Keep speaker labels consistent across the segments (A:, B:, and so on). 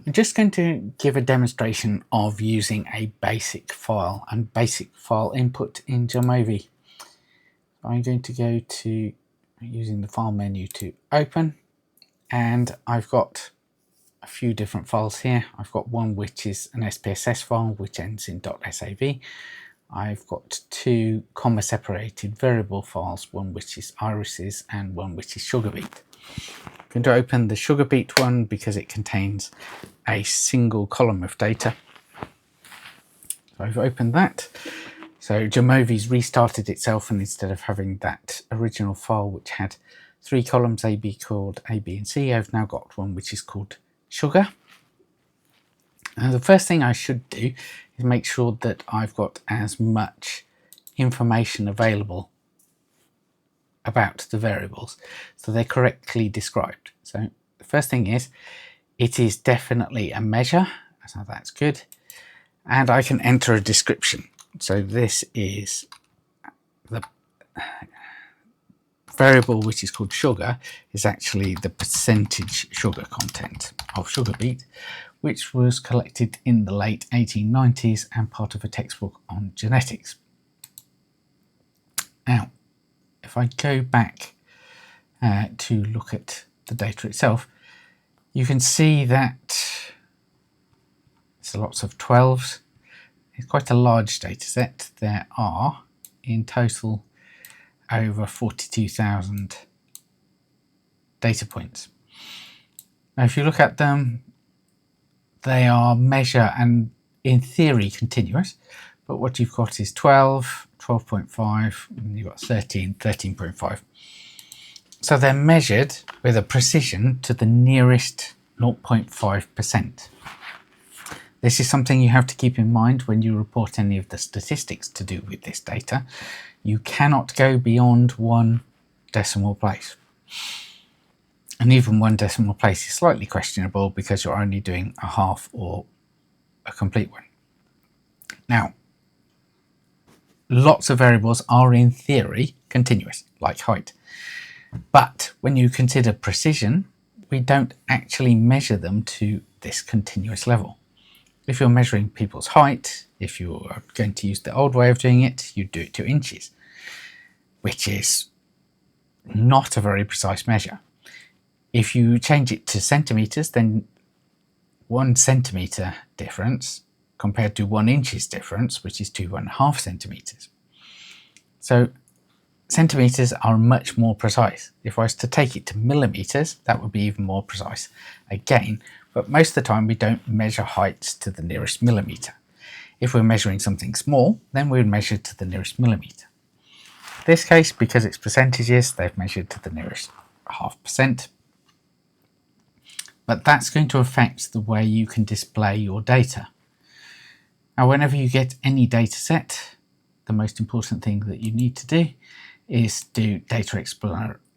A: I'm just going to give a demonstration of using a basic file and basic file input in Jamovi. I'm going to go to using the file menu to open, and I've got a few different files here. I've got one which is an SPSS file which ends in .sav. I've got two comma separated variable files, one which is irises and one which is sugar beet. I'm going to open the sugar beet one because it contains a single column of data. So I've opened that. So Jamovi's restarted itself, and instead of having that original file which had three columns A, B, called A, B and C, I've now got one which is called sugar. Now the first thing I should do is make sure that I've got as much information available about the variables so they're correctly described. So the first thing is, it is definitely a measure, so that's good, and I can enter a description. So this is the variable which is called sugar, is actually the percentage sugar content of sugar beet, which was collected in the late 1890s and part of a textbook on genetics. Now, if I go back to look at the data itself, you can see that there's lots of 12s. It's quite a large data set. There are in total over 42,000 data points. Now if you look at them, they are measure and in theory continuous, but what you've got is 12, 12.5, and you've got 13, 13.5. So they're measured with a precision to the nearest 0.5%. This is something you have to keep in mind when you report any of the statistics to do with this data. You cannot go beyond one decimal place. And even one decimal place is slightly questionable because you're only doing a half or a complete one. Now, lots of variables are in theory continuous, like height. But when you consider precision, we don't actually measure them to this continuous level. If you're measuring people's height, if you're going to use the old way of doing it, you do it to inches, which is not a very precise measure. If you change it to centimeters, then 1 centimeter difference compared to 1 inch's difference, which is 2.5 centimeters. So centimeters are much more precise. If I was to take it to millimeters, that would be even more precise again, but most of the time we don't measure heights to the nearest millimeter. If we're measuring something small, then we would measure to the nearest millimeter. In this case, because it's percentages, they've measured to the nearest 0.5%. But that's going to affect the way you can display your data. Now, whenever you get any data set, the most important thing that you need to do is do data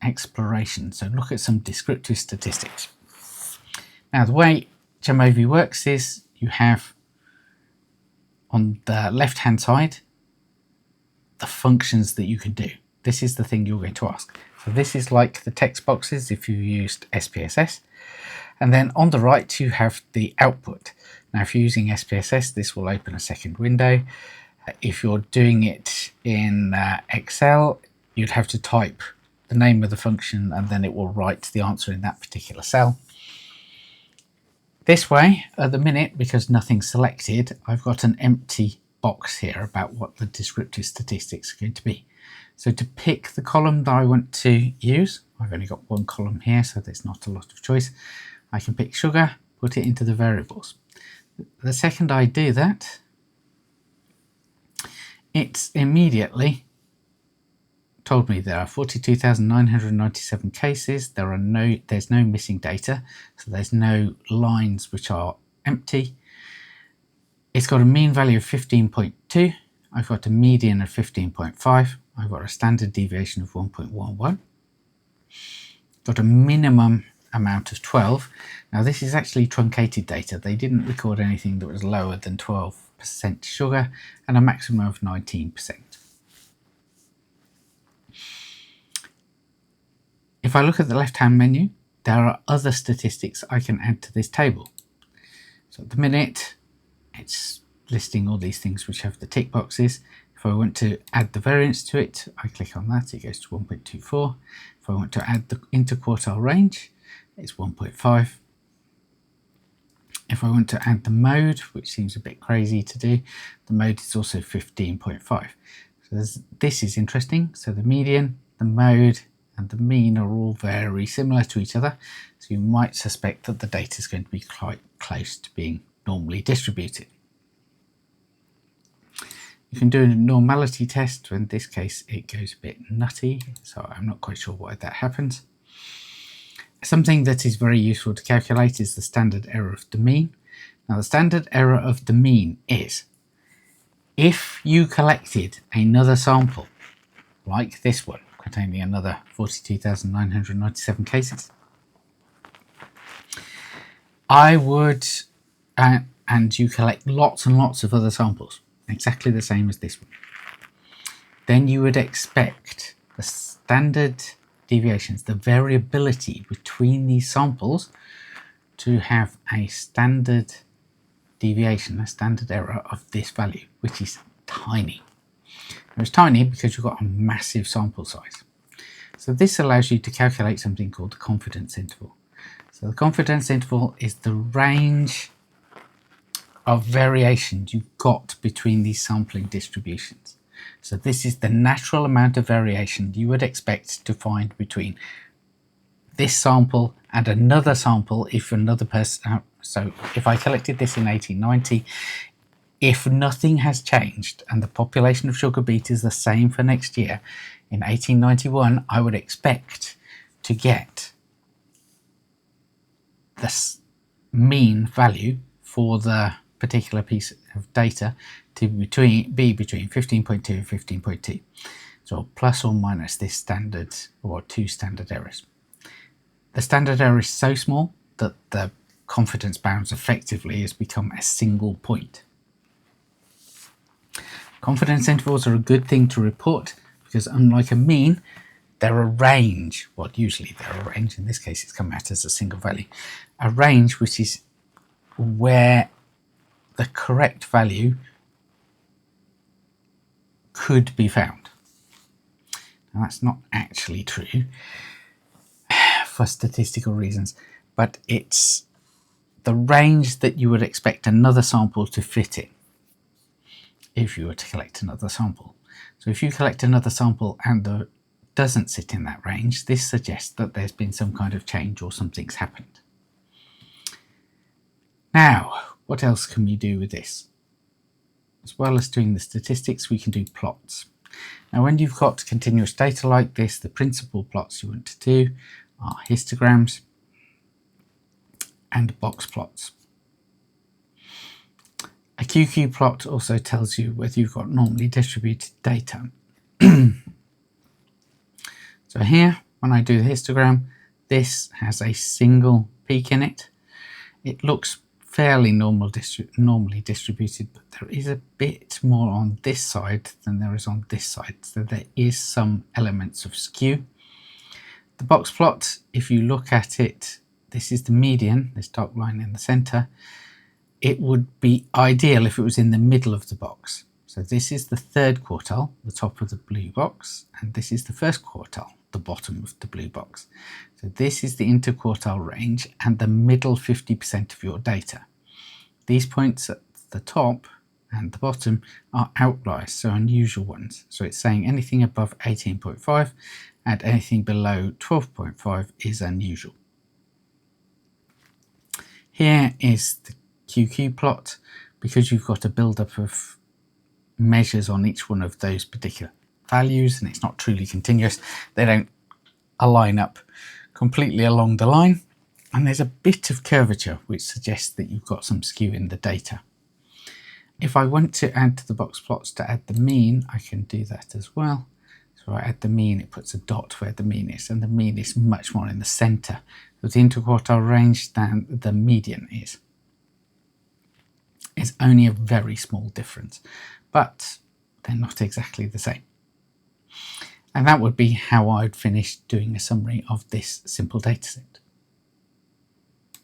A: exploration. So look at some descriptive statistics. Now, the way Jamovi works is you have on the left-hand side the functions that you can do. This is the thing you're going to ask. So this is like the text boxes if you used SPSS. And then on the right, you have the output. Now, if you're using SPSS, this will open a second window. If you're doing it in Excel, you'd have to type the name of the function and then it will write the answer in that particular cell. This way, at the minute, because nothing's selected, I've got an empty box here about what the descriptive statistics are going to be. So to pick the column that I want to use, I've only got one column here, so there's not a lot of choice. I can pick sugar, put it into the variables. The second I do that, it's immediately told me there are 42,997 cases. There's no missing data, so there's no lines which are empty. It's got a mean value of 15.2. I've got a median of 15.5. I've got a standard deviation of 1.11. Got a minimum amount of 12. Now this is actually truncated data. They didn't record anything that was lower than 12% sugar, and a maximum of 19%. If I look at the left-hand menu, there are other statistics I can add to this table. So at the minute, it's listing all these things which have the tick boxes. If I want to add the variance to it, I click on that, it goes to 1.24. If I want to add the interquartile range, it's 1.5. If I want to add the mode, which seems a bit crazy to do, the mode is also 15.5. So this is interesting. So the median, the mode, and the mean are all very similar to each other. So you might suspect that the data is going to be quite close to being normally distributed. You can do a normality test. In this case, it goes a bit nutty, so I'm not quite sure why that happens. Something that is very useful to calculate is the standard error of the mean. Now, the standard error of the mean is if you collected another sample like this one, containing another 42,997 cases, I would, and you collect lots and lots of other samples, exactly the same as this one, then you would expect the standard deviations, the variability between these samples, to have a standard deviation, a standard error of this value, which is tiny. It's tiny because you've got a massive sample size. So this allows you to calculate something called the confidence interval. So the confidence interval is the range of variations you've got between these sampling distributions. So this is the natural amount of variation you would expect to find between this sample and another sample if another person, so if I collected this in 1890, if nothing has changed and the population of sugar beet is the same for next year, in 1891 I would expect to get this mean value for the particular piece of data to be between 15.2 and 15.2. So plus or minus this standard, or two standard errors. The standard error is so small that the confidence bounds effectively has become a single point. Confidence intervals are a good thing to report because unlike a mean, they're a range. Well, usually they're a range. In this case, it's come out as a single value. A range which is where the correct value could be found. Now, that's not actually true for statistical reasons, but it's the range that you would expect another sample to fit in if you were to collect another sample. So if you collect another sample and it doesn't sit in that range, this suggests that there's been some kind of change or something's happened. Now, what else can we do with this? As well as doing the statistics, we can do plots. Now, when you've got continuous data like this, the principal plots you want to do are histograms and box plots. A QQ plot also tells you whether you've got normally distributed data. So here, when I do the histogram, this has a single peak in it. It looks fairly normally distributed, but there is a bit more on this side than there is on this side. So there is some elements of skew. The box plot, if you look at it, this is the median, this dark line in the center. It would be ideal if it was in the middle of the box. So this is the third quartile, the top of the blue box, and this is the first quartile, the bottom of the blue box. So this is the interquartile range and the middle 50% of your data. These points at the top and the bottom are outliers, so unusual ones. So it's saying anything above 18.5 and anything below 12.5 is unusual. Here is the QQ plot. Because you've got a build-up of measures on each one of those particular values and it's not truly continuous, they don't align up completely along the line, and there's a bit of curvature which suggests that you've got some skew in the data. If I want to add to the box plots to add the mean, I can do that as well. So I add the mean, it puts a dot where the mean is, and the mean is much more in the center of the interquartile range than the median is. It's only a very small difference, but they're not exactly the same. And that would be how I'd finish doing a summary of this simple dataset.